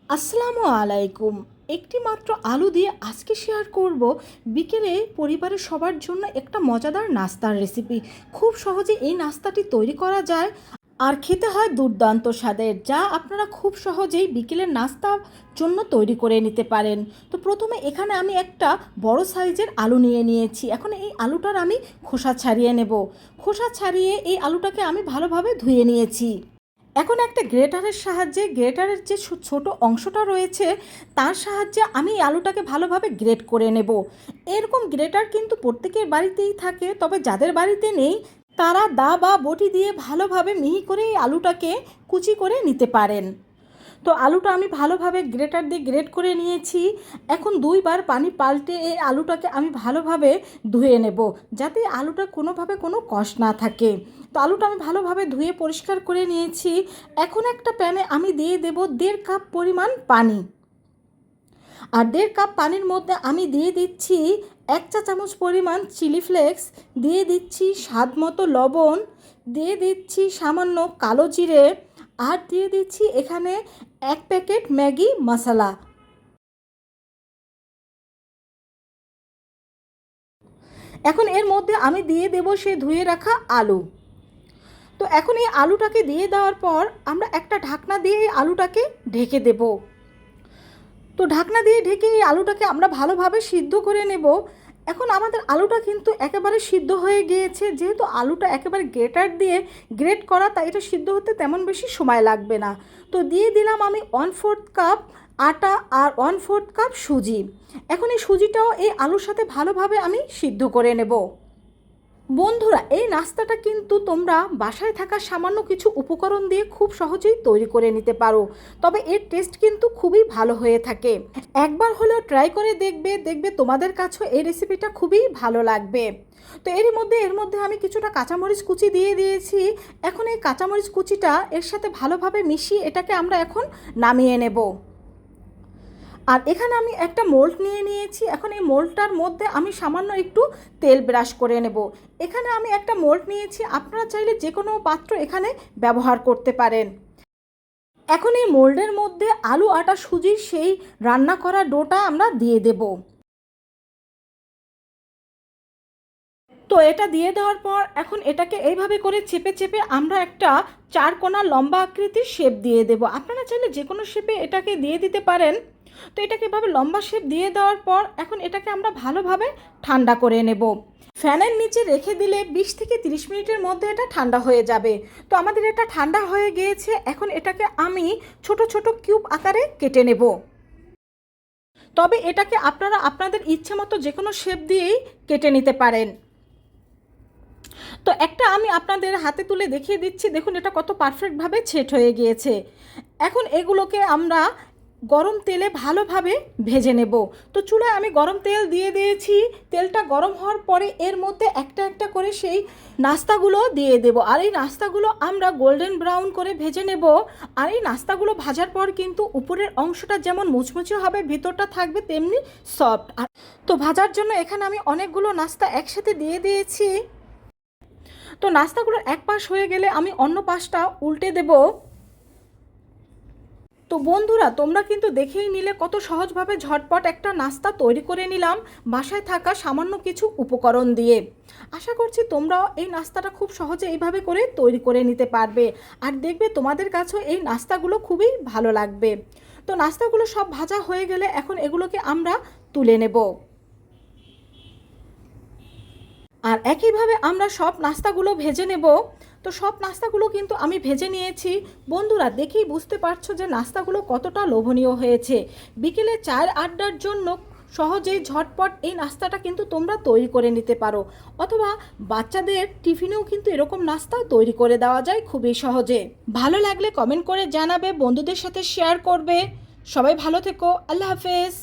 আসসালামু আলাইকুম। একটি মাত্র আলু দিয়ে আজকে শেয়ার করব বিকেলে পরিবারের সবার জন্য একটা মজাদার নাস্তার রেসিপি। খুব সহজে এই নাস্তাটি তৈরি করা যায় আর খেতে হয় দুর্দান্ত স্বাদের, যা আপনারা খুব সহজেই বিকেলের নাস্তার জন্য তৈরি করে নিতে পারেন। তো প্রথমে এখানে আমি একটা বড় সাইজের আলু নিয়ে নিয়েছি। এখন এই আলুটার আমি খোসা ছাড়িয়ে নেব। খোসা ছাড়িয়ে এই আলুটাকে আমি ভালোভাবে ধুয়ে নিয়েছি। এখন একটা গ্রেটারের সাহায্যে গ্রেটারের যে ছোট অংশটা রয়েছে তার সাহায্যে আমি এই আলুটাকে ভালোভাবে গ্রেট করে নেব। এরকম গ্রেটার কিন্তু প্রত্যেকের বাড়িতেই থাকে, তবে যাদের বাড়িতে নেই তারা দা বা বটি দিয়ে ভালোভাবে মিহি করে এই আলুটাকে কুচি করে নিতে পারেন। তো আলুটা আমি ভালোভাবে গ্রেটার দিয়ে গ্রেট করে নিয়েছি। এখন দুইবার পানি পাল্টে এই আলুটাকে আমি ভালোভাবে ধুয়ে নেব, যাতে আলুটা কোনোভাবে কোনো কষ না থাকে। তো আলুটা আমি ভালোভাবে ধুয়ে পরিষ্কার করে নিয়েছি। এখন একটা প্যানে আমি দিয়ে দেব 1.5 কাপ পরিমাণ পানি। আর 1.5 কাপ পানির মধ্যে আমি দিয়ে দিচ্ছি 1 চা চামচ পরিমাণ চিলি ফ্লেক্স, দিয়ে দিচ্ছি স্বাদ মতো লবণ, দিয়ে দিচ্ছি সামান্য কালো জিরে, আর দিয়ে দিচ্ছি এখানে 1 প্যাকেট ম্যাগি মশলা। এখন এর মধ্যে আমি দিয়ে দেব সেই ধুয়ে রাখা আলু। তো এখন এই আলুটাকে দিয়ে দেওয়ার পর আমরা একটা ঢাকনা দিয়ে এই আলুটাকে ঢেকে দেব। তো ঢাকনা দিয়ে ঢেকে এই আলুটাকে আমরা ভালোভাবে সিদ্ধ করে নেব। এখন আমাদের আলুটা কিন্তু একেবারে সিদ্ধ হয়ে গিয়েছে। যেহেতু আলুটা একেবারে গ্রেটার দিয়ে গ্রেট করা, তাই এটা সিদ্ধ হতে তেমন বেশি সময় লাগবে না। তো দিয়ে দিলাম আমি 1/4 কাপ আটা আর 1/4 কাপ সুজি। এখন এই সুজিটাও এই আলুর সাথে ভালোভাবে আমি সিদ্ধ করে নেব। বন্ধুরা, এই নাস্তাটা কিন্তু তোমরা বাসায় থাকা সামান্য কিছু উপকরণ দিয়ে খুব সহজেই তৈরি করে নিতে পারো, তবে এর টেস্ট কিন্তু খুবই ভালো হয়ে থাকে। একবার হলেও ট্রাই করে দেখবে, দেখবে তোমাদের কাছেও এই রেসিপিটা খুবই ভালো লাগবে। তো এর মধ্যে আমি কিছুটা কাঁচামরিচ কুচি দিয়ে দিয়েছি। এখন এই কাঁচামরিচ কুচিটা এর সাথে ভালোভাবে মিশিয়ে এটাকে আমরা এখন নামিয়ে নেব। আর এখানে আমি একটা মোল্ড নিয়ে নিয়েছি। এখন এই মোল্ডটার মধ্যে আমি সামান্য একটু তেল ব্রাশ করে নেব। এখানে আমি একটা মোল্ড নিয়েছি, আপনারা চাইলে যে কোনো পাত্র এখানে ব্যবহার করতে পারেন। এখন এই মোল্ডের মধ্যে আলু আটা সুজির সেই রান্না করা ডোটা আমরা দিয়ে দেব। তো এটা দিয়ে দেওয়ার পর এখন এটাকে এইভাবে করে চেপে চেপে আমরা একটা 4 কোণা লম্বা আকৃতির শেপ দিয়ে দেব। আপনারা চাইলে যে কোনো শেপে এটাকে দিয়ে দিতে পারেন। তো এটাকে এভাবে লম্বা শেপ দিয়ে দেওয়ার পর এখন এটাকে আমরা ভালোভাবে ঠান্ডা করে নেব। ফ্যানের নিচে রেখে দিলে 20 থেকে 30 মিনিটের মধ্যে এটা ঠান্ডা হয়ে যাবে। তো আমাদের এটা ঠান্ডা হয়ে গিয়েছে। এখন এটাকে আমি ছোট ছোট কিউব আকারে কেটে নেব। তবে এটাকে আপনারা আপনাদের ইচ্ছে মতো যে কোনো শেপ দিয়েই কেটে নিতে পারেন। তো একটা আমি আপনাদের হাতে তুলে দেখিয়ে দিচ্ছি, দেখুন এটা কত পারফেক্টভাবে সেট হয়ে গিয়েছে। এখন এগুলোকে আমরা গরম তেলে ভালোভাবে ভেজে নেব। তো চুলায় আমি গরম তেল দিয়ে দিয়েছি। তেলটা গরম হওয়ার পরে এর মধ্যে একটা একটা করে সেই নাস্তাগুলো দিয়ে দেব। আর এই নাস্তাগুলো আমরা গোল্ডেন ব্রাউন করে ভেজে নেব। আর এই নাস্তাগুলো ভাজার পর কিন্তু উপরের অংশটা যেমন মুচমুচে হবে, ভিতরটা থাকবে তেমনি সফট। আর তো ভাজার জন্য এখানে আমি অনেকগুলো নাস্তা একসাথে দিয়ে দিয়েছি। তো নাস্তাগুলোর এক পাশ হয়ে গেলে আমি অন্য পাশটা উল্টে দেব। তো বন্ধুরা, তোমরা কিন্তু দেখেই নিলে কত সহজভাবে ঝটপট একটা নাস্তা তৈরি করে নিলাম বাসায় থাকা সামান্য কিছু উপকরণ দিয়ে। আশা করছি তোমরাও এই নাস্তাটা খুব সহজে এইভাবে করে তৈরি করে নিতে পারবে, আর দেখবে তোমাদের কাছেও এই নাস্তাগুলো খুবই ভালো লাগবে। তো নাস্তাগুলো সব ভাজা হয়ে গেলে এখন এগুলোকে আমরা তুলে নেব। আর একইভাবে আমরা সব নাস্তাগুলো ভেজে নেব। তো সব নাস্তাগুলো কিন্তু আমি ভেজে নিয়েছি। বন্ধুরা, দেখেই বুঝতে পারছো যে নাস্তাগুলো কতটা লোভনীয় হয়েছে। বিকেলে চায়ের আড্ডার জন্য সহজেই ঝটপট এই নাস্তাটা কিন্তু তোমরা তৈরি করে নিতে পারো, অথবা বাচ্চাদের টিফিনেও কিন্তু এরকম নাস্তা তৈরি করে দেওয়া যায় খুবই সহজে। ভালো লাগলে কমেন্ট করে জানাবে, বন্ধুদের সাথে শেয়ার করবে। সবাই ভালো থেকো। আল্লাহ হাফেজ।